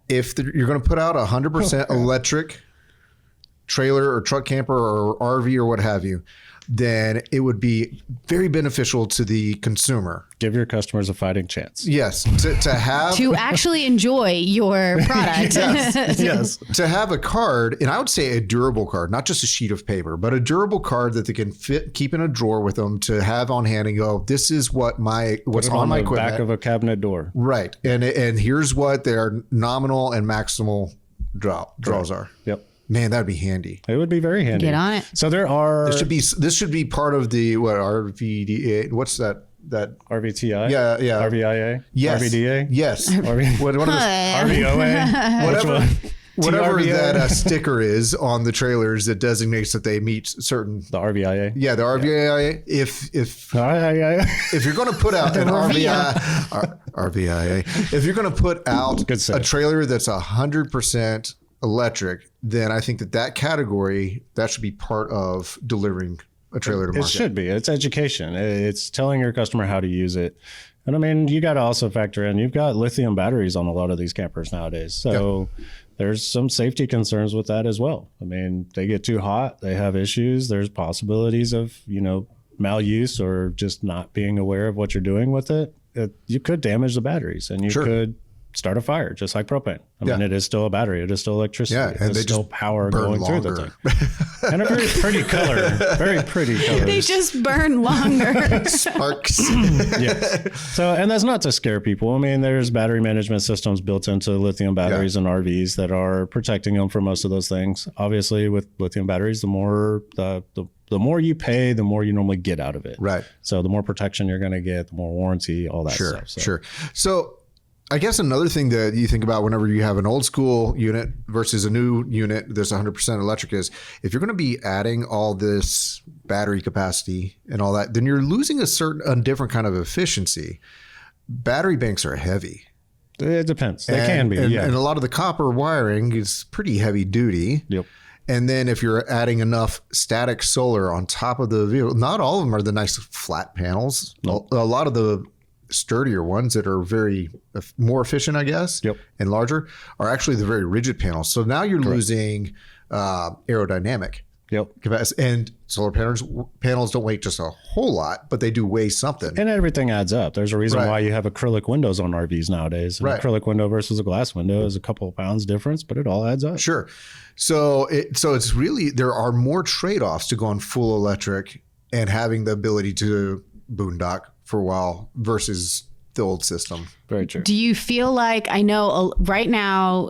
If you're going to put out 100% electric trailer or truck camper or RV or what have you, then it would be very beneficial to the consumer. Give your customers a fighting chance. Yes, to have To actually enjoy your product. Yes. to have a card, and I would say a durable card, not just a sheet of paper, but a durable card that they can keep in a drawer with them to have on hand and go, this is what's on my equipment. Back of a cabinet door. Right, and here's what their nominal and maximal draws are. Yep. Man, that'd be handy. It would be very handy. Get on it. So there are This should be part of the RVDA. What's that? RVTI. Yeah. RVIA. Yes. RVDA. Yes. RV, What are those? RVOA. Whatever TRVA? that sticker is on the trailers that designates that they meet certain. The RVIA. Yeah, the RVIA. If you're going to put out an RVIA, if you're going to put out Good a save. trailer that's 100% electric, then I think that category that should be part of delivering a trailer to It market. should be. It's education. It's telling your customer how to use it. And I mean, you got to also factor in, you've got lithium batteries on a lot of these campers nowadays. So there's some safety concerns with that as well. I mean, they get too hot, they have issues. There's possibilities of, maluse or just not being aware of what you're doing with it. You could damage the batteries, and you could start a fire, just like propane. I mean, it is still a battery. It is still electricity. Yeah, and it's they still just power burn going through the longer. thing. And a very pretty color. Very pretty colors. They just burn longer. Sparks. Yes. So, and that's not to scare people. I mean, there's battery management systems built into lithium batteries and RVs that are protecting them from most of those things. Obviously, with lithium batteries, the more you pay, the more you normally get out of it. Right. So the more protection you're going to get, the more warranty, all that stuff. Sure. So I guess another thing that you think about whenever you have an old school unit versus a new unit that's 100% electric is if you're going to be adding all this battery capacity and all that, then you're losing a different kind of efficiency. Battery banks are heavy. It depends. They can be. And a lot of the copper wiring is pretty heavy duty. Yep. And then if you're adding enough static solar on top of the vehicle, not all of them are the nice flat panels. Nope. A lot of the sturdier ones that are very more efficient, I guess, and larger are actually the very rigid panels. So now you're losing aerodynamic. Yep. capacity. And solar panels don't weigh just a whole lot, but they do weigh something. And everything adds up. There's a reason Right. why you have acrylic windows on RVs nowadays. An Right. acrylic window versus a glass window is a couple of pounds difference, but it all adds up. Sure. So it's really, there are more trade-offs to going full electric and having the ability to boondock for a while versus the old system. Very true. Do you feel like, I know right now,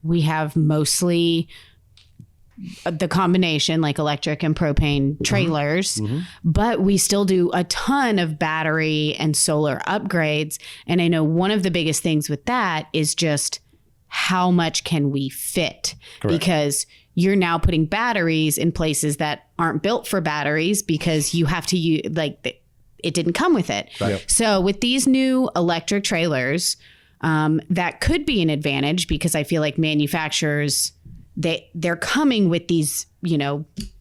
we have mostly the combination like electric and propane trailers, but we still do a ton of battery and solar upgrades. And I know one of the biggest things with that is just how much can we fit? Correct. Because you're now putting batteries in places that aren't built for batteries because you have to use, like, it didn't come with it. Right. So with these new electric trailers, that could be an advantage because I feel like manufacturers, they're coming with these,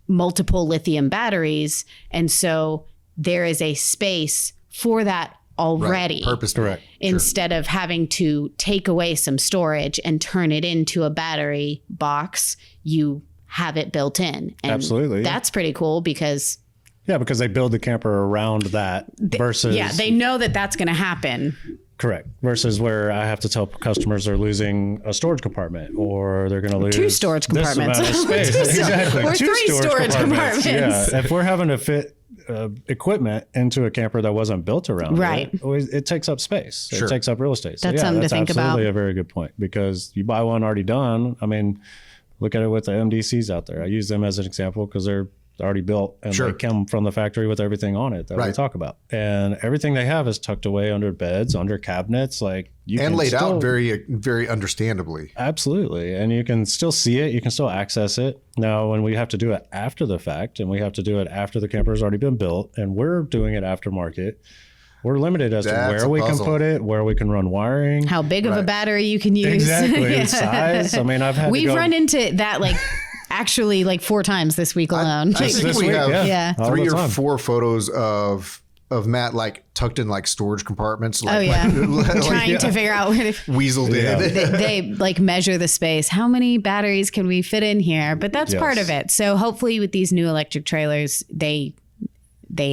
multiple lithium batteries. And so there is a space for that already. Right. Purpose. Correct. Instead of having to take away some storage and turn it into a battery box, you have it built in. And Absolutely, yeah. that's pretty cool because Yeah, because they build the camper around that versus they know that that's going to happen. correct versus where I have to tell customers they're losing a storage compartment or they're going to lose 2 storage this compartments. amount of space. Exactly, Or 2 3 storage compartments. Yeah, if we're having to fit equipment into a camper that wasn't built around Right. it takes up space. Sure. It takes up real estate. So That's something to think about. absolutely a very good point because you buy one already done. I mean, look at it with the MDCs out there. I use them as an example because they're already built and Sure. they come from the factory with everything on it that we Right. talk about. And everything they have is tucked away under beds, under cabinets, like you And can laid still, out very, very understandably. absolutely. And you can still see it, you can still access it. Now, when we have to do it after the fact and we have to do it after the camper's already been built and we're doing it aftermarket, we're limited as That's to a where we can puzzle. put it, where we can run wiring. How big of a Right. battery you can use. Exactly. Yeah. Size. I mean, I've had We've to go, run into that actually 4 times this week alone. I think this we week, have Yeah. all 3 the or time. 4 photos of Matt tucked in storage compartments. Oh, yeah. Trying to figure out where to weaseled in. they measure the space. How many batteries can we fit in here? But that's Yes. part of it. So hopefully with these new electric trailers, they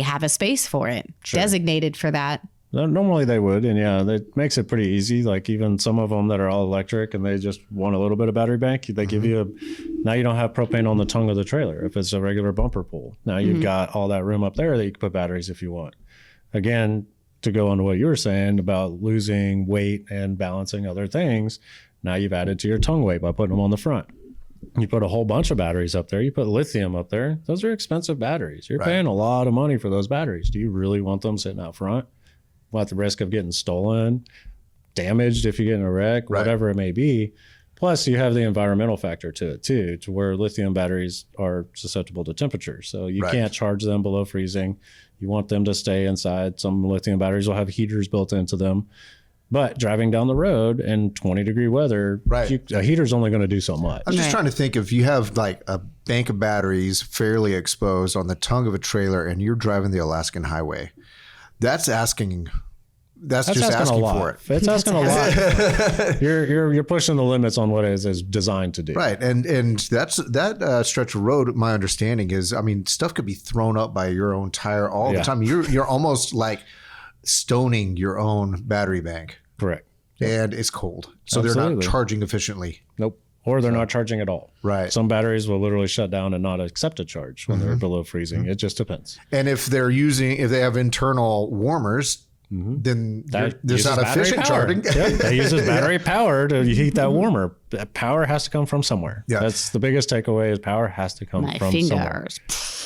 have a space for it designated for that. Normally they would, and yeah, that makes it pretty easy. Like even some of them that are all electric and they just want a little bit of battery bank, they give you now you don't have propane on the tongue of the trailer if it's a regular bumper pull. Now you've got all that room up there that you can put batteries if you want. Again, to go on to what you were saying about losing weight and balancing other things, now you've added to your tongue weight by putting them on the front. You put a whole bunch of batteries up there. You put lithium up there. Those are expensive batteries. You're Right. paying a lot of money for those batteries. Do you really want them sitting out front? At the risk of getting stolen, damaged if you get in a wreck, Right. whatever it may be. Plus, you have the environmental factor to it too, to where lithium batteries are susceptible to temperature. So you Right. can't charge them below freezing. You want them to stay inside. Some lithium batteries will have heaters built into them. But driving down the road in 20-degree weather, Right. a heater's only going to do so much. I'm just Right. trying to think if you have a bank of batteries fairly exposed on the tongue of a trailer and you're driving the Alaskan highway. That's just asking for it. It's asking a lot. You're pushing the limits on what it is designed to do. Right. And that stretch of road, my understanding is, stuff could be thrown up by your own tire all the Yeah. time. You're almost like stoning your own battery bank. Correct. And it's cold. So they're not Absolutely. charging efficiently. Nope. Or they're not charging at all. Right. Some batteries will literally shut down and not accept a charge when they're below freezing. It just depends. And if they have internal warmers, then there's uses not battery efficient power. charging. Yep, that uses battery power to heat that warmer. That power has to come from somewhere. Yeah. That's the biggest takeaway is power has to come My from somewhere. fingers.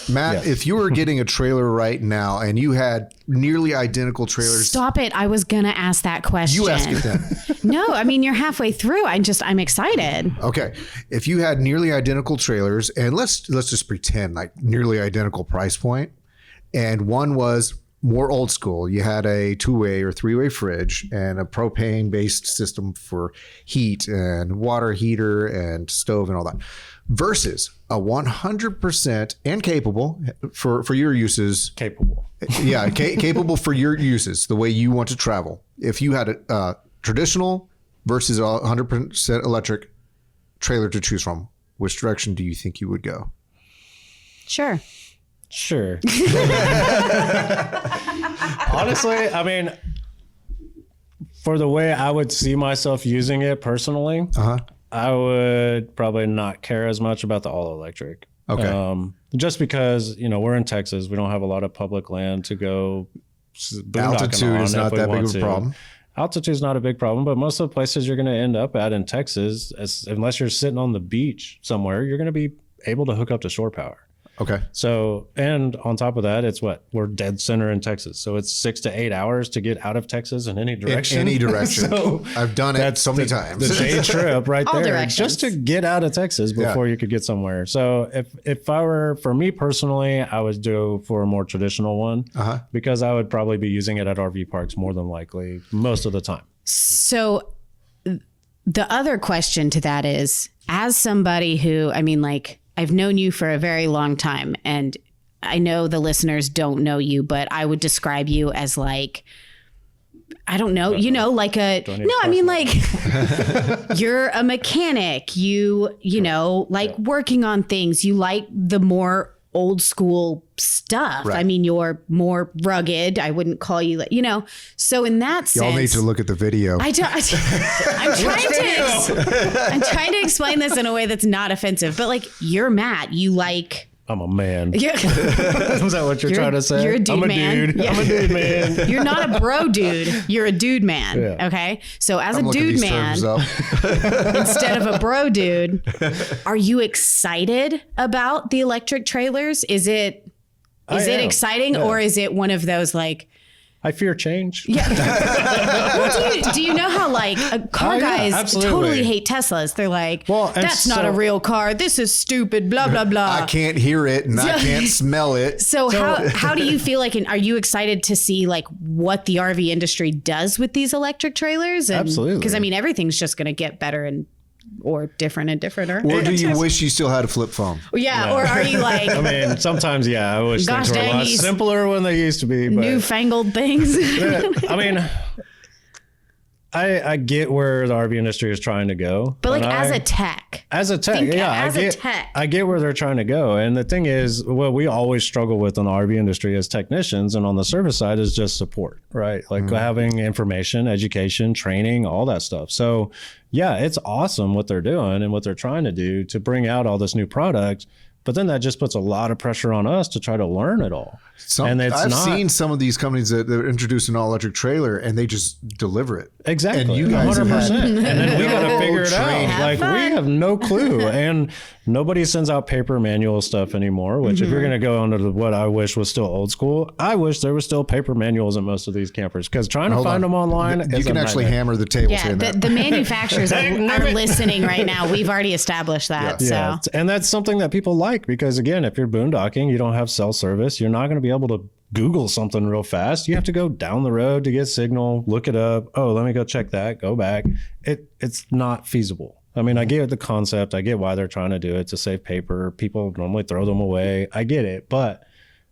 Matt, Yes. if you were getting a trailer right now and you had nearly identical trailers, Stop it. I was going to ask that question. you ask it then. No, you're halfway through. I'm excited. Okay. If you had nearly identical trailers, and let's just pretend nearly identical price point, and one was more old school. You had a 2-way or 3-way fridge and a propane based system for heat and water heater and stove and all that, versus a 100% and capable for your uses. Capable. Yeah, capable for your uses, the way you want to travel. If you had a traditional versus a 100% electric trailer to choose from, which direction do you think you would go? Sure. Sure. Honestly, I mean, for the way I would see myself using it personally, I would probably not care as much about the all electric. Okay. Just because, we're in Texas, we don't have a lot of public land to go boondocking Altitude on is if not we that big want of a to. problem. Altitude is not a big problem, but most of the places you're going to end up at in Texas, unless you're sitting on the beach somewhere, you're going to be able to hook up to shore power. Okay. So, and on top of that, it's we're dead center in Texas. So it's 6 to 8 hours to get out of Texas in any direction. In any direction. So I've done it so many times. The day trip right All there, directions. just to get out of Texas before you could get somewhere. So if I were, for me personally, I would go for a more traditional one because I would probably be using it at RV parks more than likely most of the time. So the other question to that is, as somebody who, I mean, like, I've known you for a very long time, and I know the listeners don't know you, but I would describe you as like, I don't know, like you're a mechanic, you working on things, you like the more old school stuff. Right. I mean, you're more rugged. I wouldn't call you, so in that sense. Y'all need to look at the video. I'm trying to explain this in a way that's not offensive, but like, you're Matt. You like. I'm a man. Yeah. Is that what you're trying to say? You're a dude, I'm a man. dude. Yeah. I'm a dude, man. You're not a bro dude. You're a dude man. Yeah. Okay. So as I'm a looking dude these man, terms up. instead of a bro dude, are you excited about the electric trailers? Is it exciting, or is it one of those like, I fear change. yeah. Well, do you know how like car guys absolutely. totally hate Teslas? They're like, Well, and that's not a real car. This is stupid. Blah blah blah. I can't hear it and I can't smell it. So how do you feel like? And are you excited to see like what the RV industry does with these electric trailers? And, Absolutely. Because I mean, everything's just going to get better and or different and different. Or Or do you wish you still had a flip phone? yeah. Or are you like I mean, sometimes, I wish Gosh things were a dang, lot these simpler when they used to be. But newfangled things? I mean, I get where the RV industry is trying to go. But like and as a tech, As a tech, I get where they're trying to go. And the thing is, what we always struggle with in the RV industry as technicians and on the service side is just support, right? Like having information, education, training, all that stuff. So yeah, it's awesome what they're doing and what they're trying to do to bring out all this new product. But then that just puts a lot of pressure on us to try to learn it all. I've seen some of these companies that introduce an all-electric trailer and they just deliver it. Exactly. And you guys 100%. And then we got to figure it training. out. Like, we have no clue. And nobody sends out paper manual stuff anymore, which if you're going to go under what I wish was still old school, I wish there was still paper manuals in most of these campers, because trying to find them online You is can a actually nightmare. hammer the table yeah, saying that. the manufacturers are listening right now. We've already established that. Yeah, So and that's something that people like, because again, if you're boondocking, you don't have cell service, you're not going to be able to Google something real fast. You have to go down the road to get signal, look it up. Oh, let me go check that, go back. It's not feasible. I mean, I get the concept. I get why they're trying to do it, to save paper. People normally throw them away. I get it. But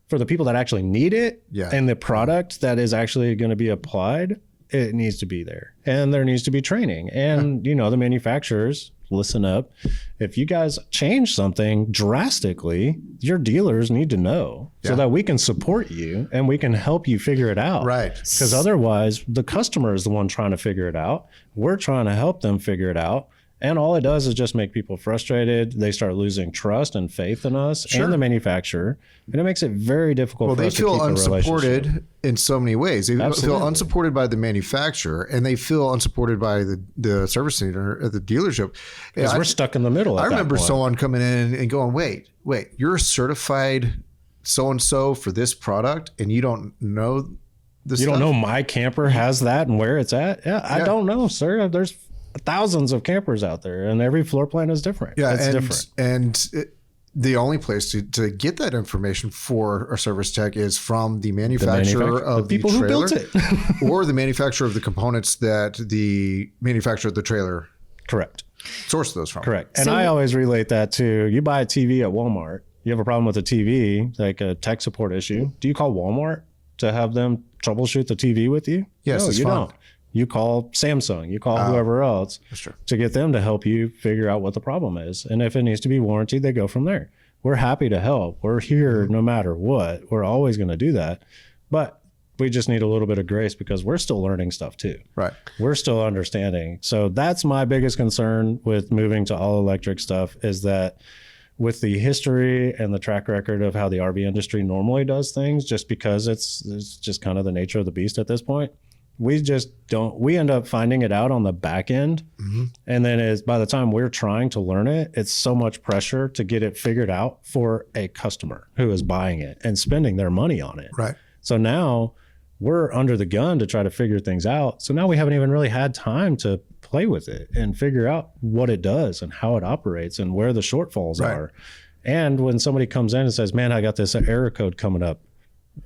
for the people that actually need it and the product that is actually going to be applied, it needs to be there. And there needs to be training. And, the manufacturers, listen up. If you guys change something drastically, your dealers need to know so that we can support you and we can help you figure it out. Right. Because otherwise, the customer is the one trying to figure it out. We're trying to help them figure it out. And all it does is just make people frustrated. They start losing trust and faith in us and the manufacturer. And it makes it very difficult for us to keep a relationship. Well, they feel unsupported in so many ways. They feel unsupported by the manufacturer, and they feel unsupported by the service center at the dealership. Because we're stuck in the middle. I remember someone coming in and going, wait, you're a certified so-and-so for this product, and you don't know this You stuff? don't know my camper has that and where it's at? Yeah, I don't know, sir. There's thousands of campers out there, and every floor plan is different. Yeah, it's different. And the only place to get that information for a service tech is from the manufacturer of the people trailer, who built it. or the manufacturer of the components that the manufacturer of the trailer Correct. source those from. Correct. And I always relate that to, you buy a TV at Walmart, you have a problem with a TV, like a tech support issue. Do you call Walmart to have them troubleshoot the TV with you? Yes, no, it's you fine. don't. You call Samsung, you call whoever else true. to get them to help you figure out what the problem is. And if it needs to be warranted, they go from there. we're happy to help. We're here no matter what. We're always going to do that. But we just need a little bit of grace because we're still learning stuff too. Right. We're still understanding. So that's my biggest concern with moving to all electric stuff, is that with the history and the track record of how the RV industry normally does things, just because it's just kind of the nature of the beast at this point, we end up finding it out on the back end. And then by the time we're trying to learn it, it's so much pressure to get it figured out for a customer who is buying it and spending their money on it. Right. So now we're under the gun to try to figure things out. So now we haven't even really had time to play with it and figure out what it does and how it operates and where the shortfalls are. And when somebody comes in and says, man, I got this error code coming up,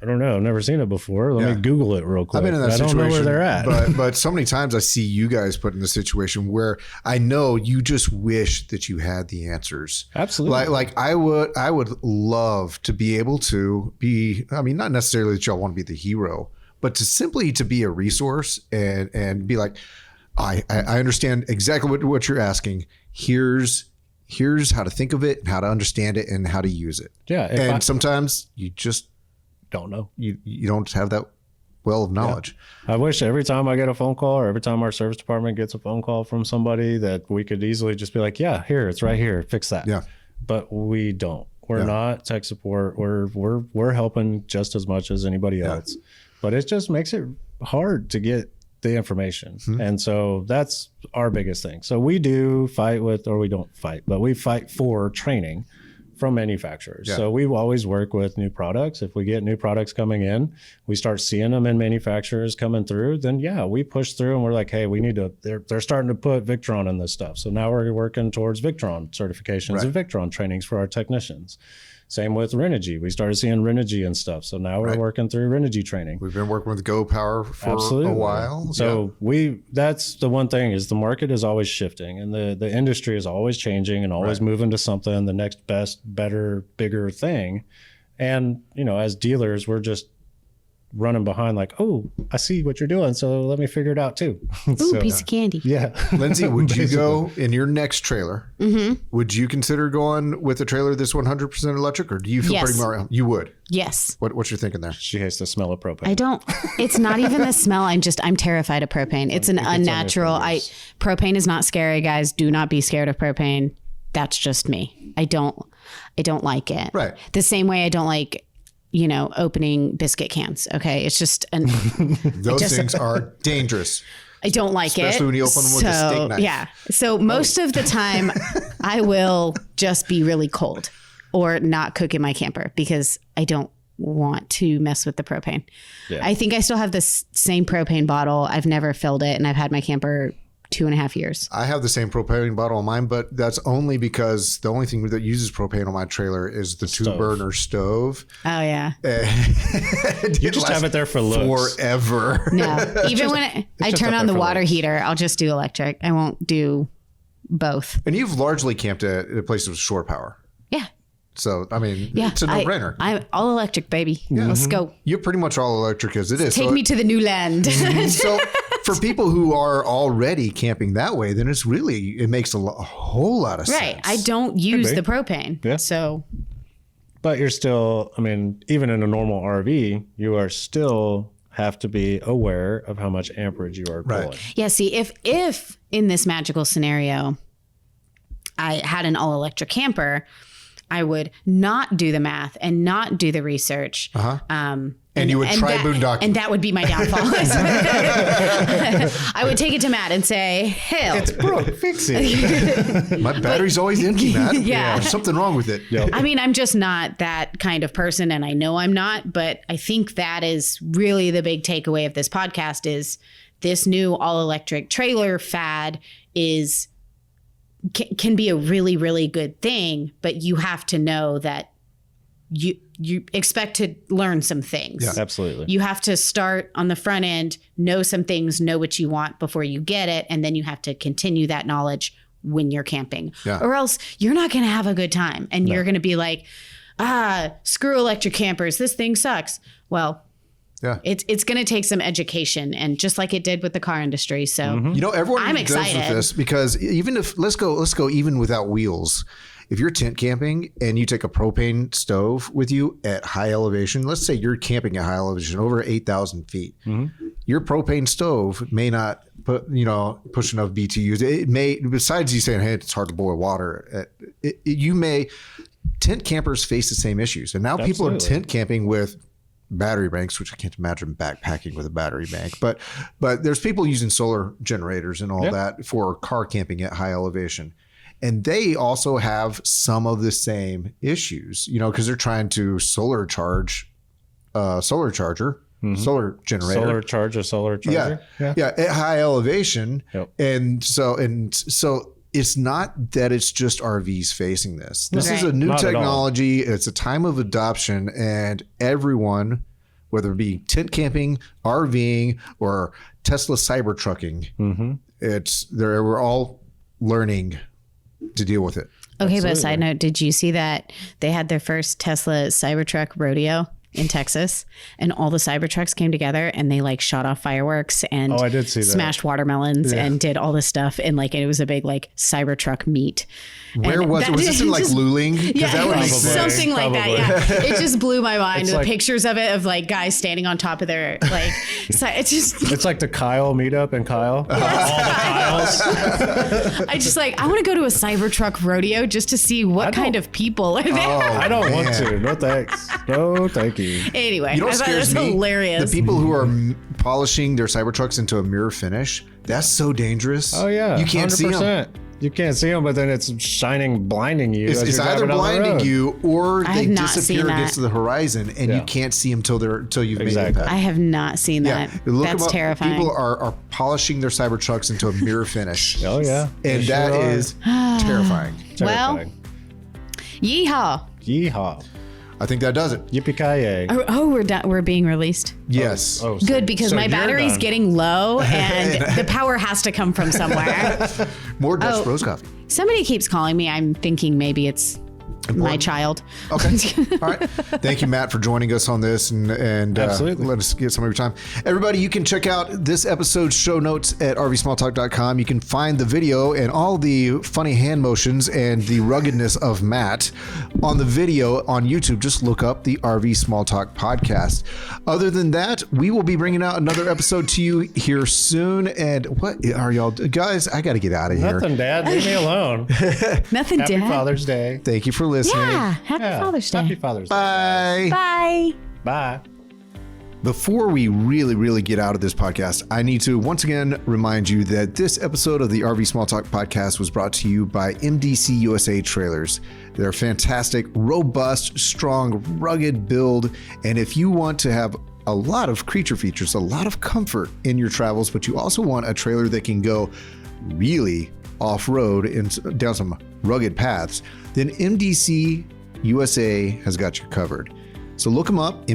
I don't know, I've never seen it before. Let me Google it real quick. I've been in that situation. I don't know where they're at. but so many times I see you guys put in the situation where I know you just wish that you had the answers. Absolutely. Like I would love to be able to be, I mean, not necessarily that y'all want to be the hero, but to be a resource and be like, I understand exactly what you're asking. Here's how to think of it and how to understand it and how to use it. Yeah. And sometimes you just don't know. You don't have that well of knowledge. Yeah. I wish every time I get a phone call or every time our service department gets a phone call from somebody that we could easily just be like, yeah, here, it's right here. Fix that. Yeah. But we don't. We're not tech support. We're helping just as much as anybody else. But it just makes it hard to get the information. And so that's our biggest thing. So we do fight with, or we don't fight, but we fight for training from manufacturers. So we always work with new products. If we get new products coming in, we start seeing them in manufacturers coming through, then we push through and we're like, hey, we need to, they're starting to put Victron in this stuff. So now we're working towards Victron certifications and Victron trainings for our technicians. Same with Renogy. We started seeing Renogy and stuff. So now we're working through Renogy training. We've been working with Go Power for a while. So that's the one thing, is the market is always shifting and the industry is always changing and always moving to something, the next best, better, bigger thing. And, as dealers, we're just running behind like, oh, I see what you're doing, so let me figure it out too. Ooh, piece of candy. Yeah. Lindsay, would you go in your next trailer? Would you consider going with a trailer that's 100% electric, or do you feel pretty more? You would. Yes. What's your thinking there? She hates the smell of propane. I don't. It's not even the smell. I'm terrified of propane. It's an unnatural. Propane is not scary, guys. Do not be scared of propane. That's just me. I don't like it. Right. The same way I don't like, opening biscuit cans. Okay. It's just those things are dangerous. I don't like Especially when you open them with a steak knife. Yeah. So most of the time I will just be really cold or not cook in my camper because I don't want to mess with the propane. Yeah. I think I still have this same propane bottle. I've never filled it and I've had my camper 2.5 years. I have the same propane bottle on mine, but that's only because the only thing that uses propane on my trailer is the two-burner stove. Oh, yeah. You just have it there for looks. Forever. No. Even when I turn on the water heater, I'll just do electric. I won't do both. And you've largely camped at a place with shore power. Yeah. So, I mean, it's a no-brainer. I'm all electric, baby. Yeah. Let's go. You're pretty much all electric as it is. Take me to the new land. So for people who are already camping that way, then it makes a whole lot of sense. Right. I don't use the propane. Yeah. So. But you're still, even in a normal RV, you are still have to be aware of how much amperage you are pulling. Right. Yeah. See, if in this magical scenario, I had an all electric camper, I would not do the math and not do the research. And you would try boondocking. And that would be my downfall. I would take it to Matt and say, hell. It's broke. Fix it. My battery's always empty, Matt. Yeah. There's something wrong with it. Yep. I'm just not that kind of person, and I know I'm not, but I think that is really the big takeaway of this podcast is this new all-electric trailer fad can be a really, really good thing, but you have to know that you expect to learn some things. Yeah, absolutely. You have to start on the front end, know some things, know what you want before you get it, and then you have to continue that knowledge when you're camping. Yeah. Or else you're not going to have a good time, and you're going to be like, screw electric campers. This thing sucks. Well, yeah, it's going to take some education, and just like it did with the car industry. So everyone I'm goes excited with this because even if let's go even without wheels. if you're tent camping and you take a propane stove with you at high elevation, let's say you're camping at high elevation over 8,000 feet, your propane stove may not push enough BTUs. It may, besides you saying, hey, it's hard to boil water, tent campers face the same issues. And now people are tent camping with battery banks, which I can't imagine backpacking with a battery bank, but there's people using solar generators and all that for car camping at high elevation. And they also have some of the same issues, because they're trying to solar generator. Solar charger. Yeah. At high elevation. Yep. And so it's not that it's just RVs facing this. This is a new technology. It's a time of adoption, and everyone, whether it be tent camping, RVing, or Tesla Cybertrucking, we're all learning to deal with it. Okay, but side note, did you see that they had their first Tesla Cybertruck rodeo in Texas, and all the Cybertrucks came together and they like shot off fireworks and I did see that. Smashed watermelons and did all this stuff, and like it was a big like Cybertruck meet. Where was it? Was this in like Luling? Yeah, that would it make was sense. something like that. Yeah, it just blew my mind. It's The like- pictures of it of like guys standing on top of their like, it's just. It's like the Kyle meetup in Kyle. All the Kyles. I just like, I want to go to a Cybertruck rodeo just to see what kind of people are there. I don't want to. No thanks. No, thank you. Anyway, You know I what thought scares that's me? hilarious. The people who are polishing their Cybertrucks into a mirror finish. That's so dangerous. Oh yeah, You can't see them. 100%. You can't see them, but then it's shining, blinding you. It's as you're either driving down the blinding road. you or I they have not disappear seen that. against the horizon, and you Yeah. can't see them till you've made Exactly. impact. I have not seen that. Look 'em That's up. terrifying. People are polishing their Cybertrucks into a mirror finish. Oh yeah, And They that sure are. is terrifying. Well, Terrifying. Yeehaw. Yeehaw, I think that does it. yippee-ki-yay. Oh, we're done. We're being released. Yes. Oh, so- Good, because so my you're battery's done. getting low and the power has to come from somewhere. More Dutch Oh. Bros coffee. Somebody keeps calling me. I'm thinking maybe it's my Important. child. Okay. All right. Thank you, Matt, for joining us on this and Absolutely. let us get some of your time. Everybody, you can check out this episode's show notes at rvsmalltalk.com. You can find the video and all the funny hand motions and the ruggedness of Matt on the video on YouTube. Just look up the RV Small Talk podcast. Other than that, we will be bringing out another episode to you here soon. And what are y'all, guys? I got to get out of here. Nothing, Dad. Leave me alone. Nothing, Happy Dad. Father's Day. Thank you for listening. Yeah. Happy Yeah. Father's Day. Happy Father's Day. Bye. Bye. Bye. Before we really get out of this podcast, I need to once again remind you that this episode of the RV Small Talk podcast was brought to you by MDC USA Trailers. They're fantastic, robust, strong, rugged build. And if you want to have a lot of creature features, a lot of comfort in your travels, but you also want a trailer that can go really off-road and down some rugged paths, then MDC USA has got you covered. So look them up,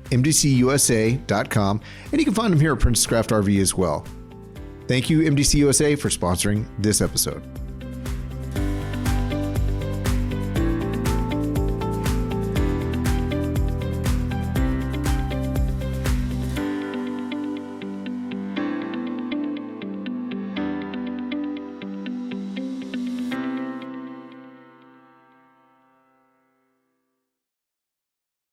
MDCUSA.com, and you can find them here at Princess Craft RV as well. Thank you, MDC USA, for sponsoring this episode.